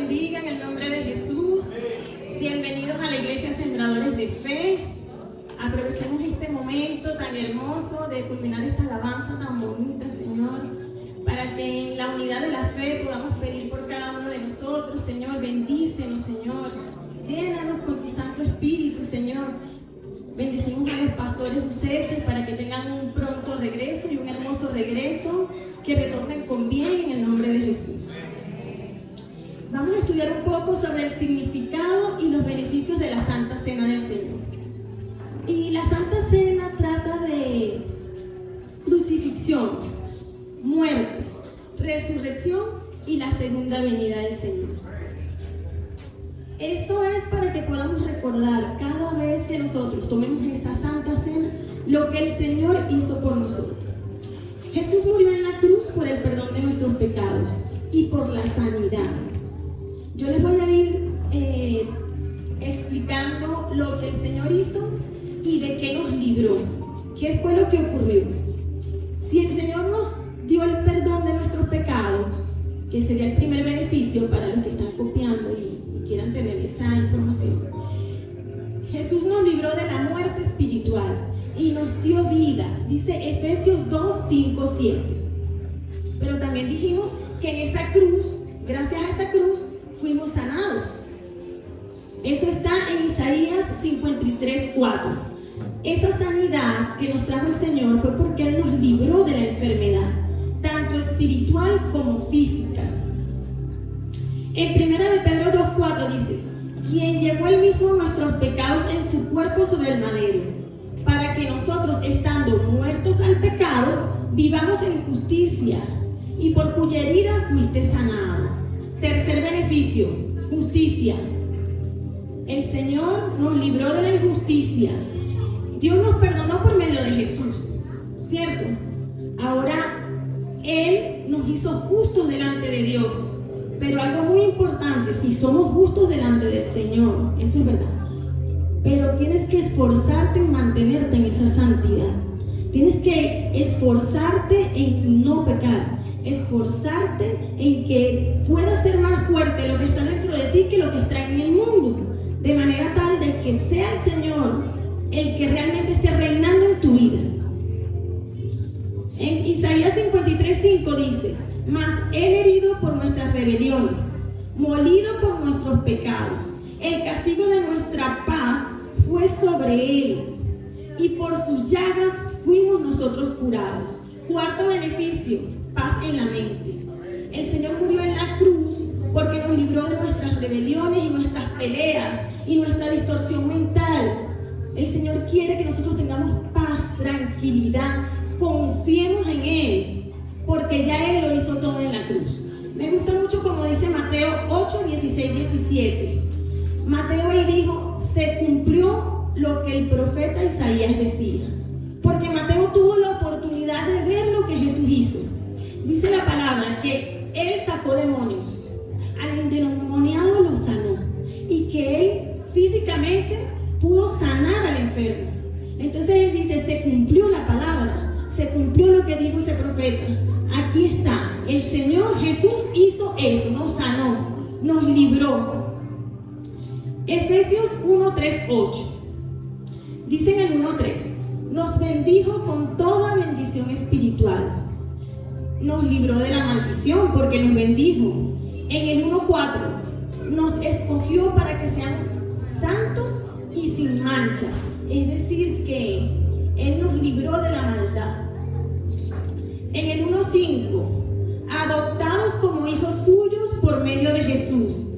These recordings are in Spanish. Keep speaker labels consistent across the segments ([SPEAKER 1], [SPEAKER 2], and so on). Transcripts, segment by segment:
[SPEAKER 1] bendiga en el nombre de Jesús. Bienvenidos a la Iglesia Sembradores de Fe. Aprovechemos este momento tan hermoso de culminar esta alabanza tan bonita, Señor, para que en la unidad de la fe podamos pedir por cada uno de nosotros. Señor, bendícenos, Señor. Llénanos con tu Santo Espíritu, Señor. Bendecimos a los pastores Useches para que tengan un pronto regreso y un hermoso regreso, que retornen con bien en el nombre de Jesús. Vamos a estudiar un poco sobre el significado y los beneficios de la Santa Cena del Señor. Y la Santa Cena trata de crucifixión, muerte, resurrección y la segunda venida del Señor. Eso es para que podamos recordar cada vez que nosotros tomemos esa Santa Cena lo que el Señor hizo por nosotros. Jesús murió en la cruz por el perdón de nuestros pecados y por la sanidad. Yo les voy a ir explicando lo que el Señor hizo y de qué nos libró. ¿Qué fue lo que ocurrió? Si el Señor nos dio el perdón de nuestros pecados, que sería el primer beneficio para los que están copiando y quieran tener esa información, Jesús nos libró de la muerte espiritual y nos dio vida, dice Efesios 2, 5, 7. Pero también dijimos que en esa cruz, gracias a esa cruz, fuimos sanados. Eso está en Isaías 53, 4. Esa sanidad que nos trajo el Señor fue porque Él nos libró de la enfermedad, tanto espiritual como física. En 1 de Pedro 2:4 dice: quien llevó él mismo nuestros pecados en su cuerpo sobre el madero, para que nosotros, estando muertos al pecado, vivamos en justicia, y por cuya herida fuiste sanado. Tercer beneficio, justicia. El Señor nos libró de la injusticia. Dios nos perdonó por medio de Jesús, ¿cierto? Ahora Él nos hizo justos delante de Dios. Pero algo muy importante, si somos justos delante del Señor, eso es verdad, pero tienes que esforzarte en mantenerte en esa santidad. Tienes que esforzarte en no pecar, esforzarte en que pueda ser más fuerte lo que está dentro de ti que lo que está en el mundo, de manera tal de que sea el Señor el que realmente esté reinando en tu vida. En Isaías 53:5 dice: mas Él herido por nuestras rebeliones, molido por nuestros pecados, el castigo de nuestra paz fue sobre Él, y por sus llagas fuimos nosotros curados. Cuarto beneficio, paz en la mente. El Señor murió en la cruz porque nos libró de nuestras rebeliones y nuestras peleas y nuestra distorsión mental. El Señor quiere que nosotros tengamos paz, tranquilidad, confiemos en Él, porque ya Él lo hizo todo en la cruz. Me gusta mucho como dice Mateo 8, 16, 17. Mateo ahí dijo: se cumplió lo que el profeta Isaías decía, porque Mateo tuvo la oportunidad de ver lo que Jesús hizo. Dice la palabra que Él sacó demonios, al endemoniado lo sanó, y que Él físicamente pudo sanar al enfermo. Entonces Él dice: se cumplió la palabra, se cumplió lo que dijo ese profeta. Aquí está, el Señor Jesús hizo eso, nos sanó, nos libró. Efesios 1, 3, 8. Dice en el 1, 3: nos bendijo con toda bendición espiritual. Nos libró de la maldición porque nos bendijo. En el 1, 4: nos escogió para que seamos santos y sin manchas. Es decir, que Él nos libró de la maldad. En el 1:5, adoptados como hijos suyos por medio de Jesús.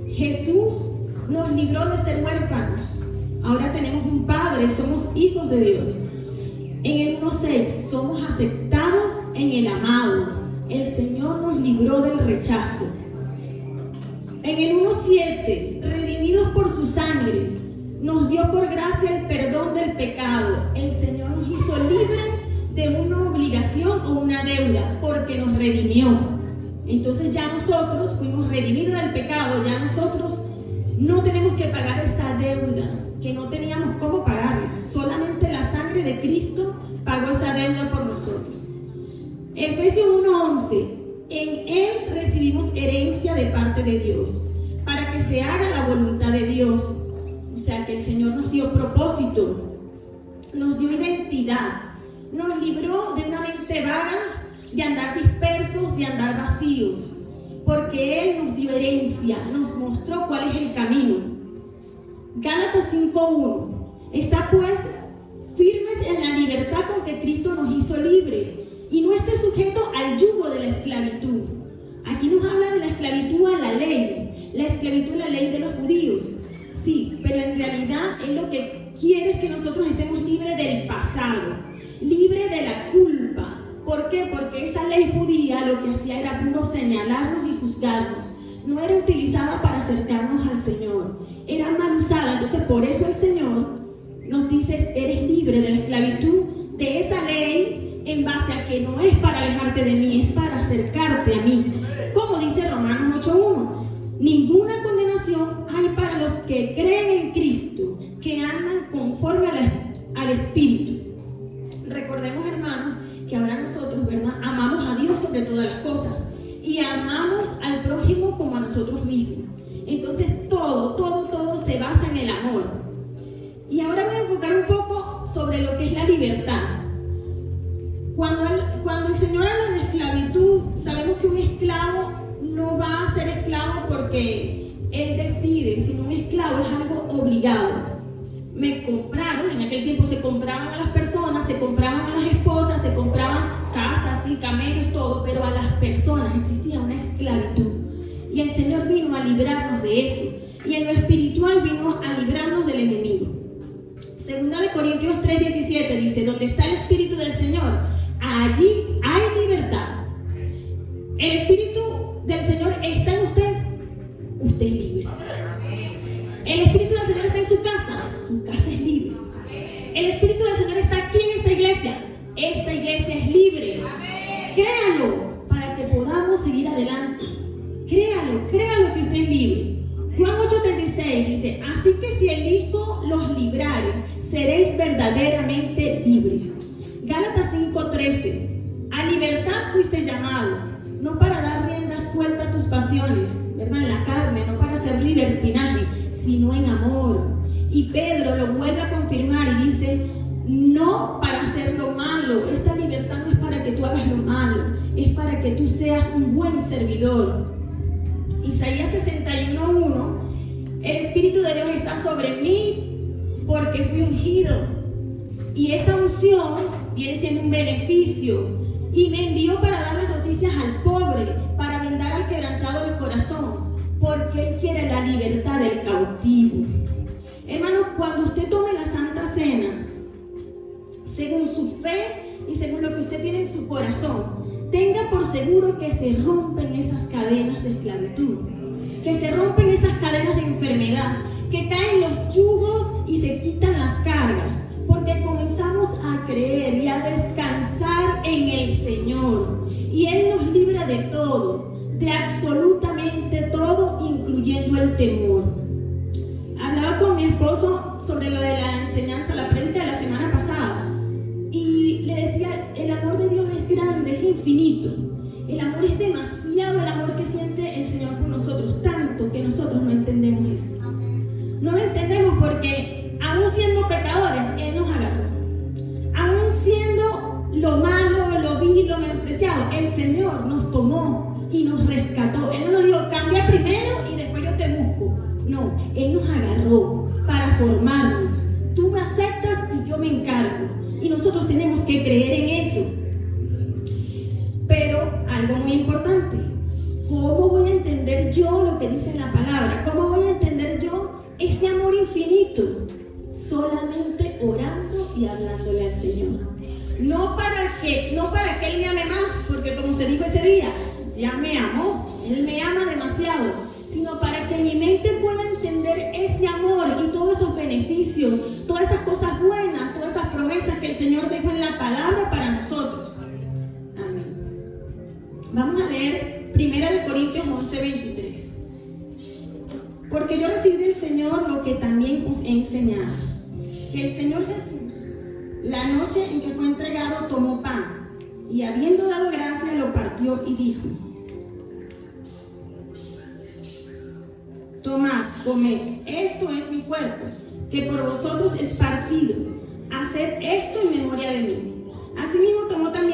[SPEAKER 1] Jesús nos libró de ser huérfanos. Ahora tenemos un Padre, somos hijos de Dios. En el 1:6, somos aceptados en el amado. El Señor nos libró del rechazo. En el 1:7, redimidos por su sangre, nos dio por gracia el perdón del pecado. El Señor nos hizo libres de una obligación o una deuda, porque nos redimió. Entonces ya nosotros fuimos redimidos del pecado, ya nosotros no tenemos que pagar esa deuda, que no teníamos cómo pagarla. Solamente la sangre de Cristo pagó esa deuda por nosotros. Efesios 1:11: en Él recibimos herencia de parte de Dios, se haga la voluntad de Dios. O sea que el Señor nos dio propósito, nos dio identidad, nos libró de una mente vaga, de andar dispersos, de andar vacíos, porque Él nos dio herencia, nos mostró cuál es el camino. Gálatas 5:1. Está pues firmes en la libertad con que Cristo nos hizo libre, y no esté sujeto al yugo de la esclavitud. Aquí nos habla de la esclavitud a la ley, la esclavitud a la ley de los judíos. Sí, pero en realidad Él lo que quiere es que nosotros estemos libres del pasado, libres de la culpa. ¿Por qué? Porque esa ley judía lo que hacía era puro señalarnos y juzgarnos. No era utilizada para acercarnos al Señor, era mal usada. Entonces por eso el Señor nos dice: eres libre de la esclavitud de esa ley, en base a que no es para alejarte de mí, es para acercarte a mí. Como dice Romanos 8:1, ninguna condenación hay para los que creen en Cristo, que andan conforme al Espíritu. Recordemos, hermanos, que ahora nosotros, ¿verdad?, amamos a Dios sobre todas las cosas y amamos al prójimo como a nosotros mismos. Entonces todo se basa en el amor. Y ahora voy a enfocar un poco sobre lo que es la libertad. Cuando el Señor habla de esclavitud, sabemos que un esclavo no va a ser esclavo porque él decide, sino un esclavo es algo obligado. Me compraron, en aquel tiempo se compraban a las personas, se compraban a las esposas, se compraban casas y camellos, todo, pero a las personas existía una esclavitud. Y el Señor vino a librarnos de eso. Y en lo espiritual vino a librarnos del enemigo. Segunda de Corintios 3:17 dice: donde está el Espíritu del Señor, allí hay libertad. El Espíritu del Señor está en usted, usted es libre. El Espíritu del Señor está en su casa es libre. El Espíritu del Señor está aquí en esta iglesia es libre. Créalo para que podamos seguir adelante. Créalo que usted es libre. Juan 8:36 dice: así que si el Hijo los librare, seréis verdaderamente libres. Gálatas 5:13: a libertad fuiste llamado, no para dar rienda suelta a tus pasiones, ¿verdad?, en la carne, no para hacer libertinaje, sino en amor. Y Pedro lo vuelve a confirmar y dice: no para hacer lo malo. Esta libertad no es para que tú hagas lo malo, es para que tú seas un buen servidor. Isaías 61:1: el Espíritu de Dios está sobre mí porque fui ungido. Y esa unción viene siendo un beneficio. Y me envió para dar las noticias al pobre, para vendar al quebrantado del corazón, porque Él quiere la libertad del cautivo. Hermanos, cuando usted tome la Santa Cena, según su fe y según lo que usted tiene en su corazón, tenga por seguro que se rompen esas cadenas de esclavitud, que se rompen esas cadenas de enfermedad, que caen los yugos y se quitan las cargas, porque comenzamos a creer y a descansar en el Señor, y Él nos libra de todo, de absolutamente todo, incluyendo el temor. Hablaba con mi esposo sobre lo de la enseñanza, la prédica de la semana pasada, y le decía: el amor de Dios es grande, es infinito. El amor es demasiado, el amor que siente el Señor por nosotros, tanto que nosotros no entendemos eso. No lo entendemos porque aún siendo pecadores, Él nos agarró. Aún siendo lo malo, lo vil, lo menospreciado, el Señor nos tomó y nos rescató. Él no nos dijo: cambia primero y después yo te busco. No, Él nos agarró para formarnos. Tú me aceptas y yo me encargo. Y nosotros tenemos que creer en eso. Pero algo muy importante: ¿cómo voy a entender yo lo que dice la palabra? ¿Cómo voy a entender yo ese amor infinito? Solamente orando y hablándole al Señor. No para que Él me ame más, porque como se dijo ese día, ya me amó, Él me ama demasiado, sino para que mi mente pueda entender ese amor y todos esos beneficios, todas esas cosas buenas, todas esas promesas que el Señor dejó en la palabra para nosotros. Amén. Vamos a leer 1 Corintios 11:23. Porque yo recibí del Señor lo que también os he enseñado, que el Señor Jesús, la noche en que fue entregado, tomó pan, y habiendo dado gracias, lo partió y dijo: tomad, comed, esto es mi cuerpo, que por vosotros es partido. Haced esto en memoria de mí. Asimismo tomó también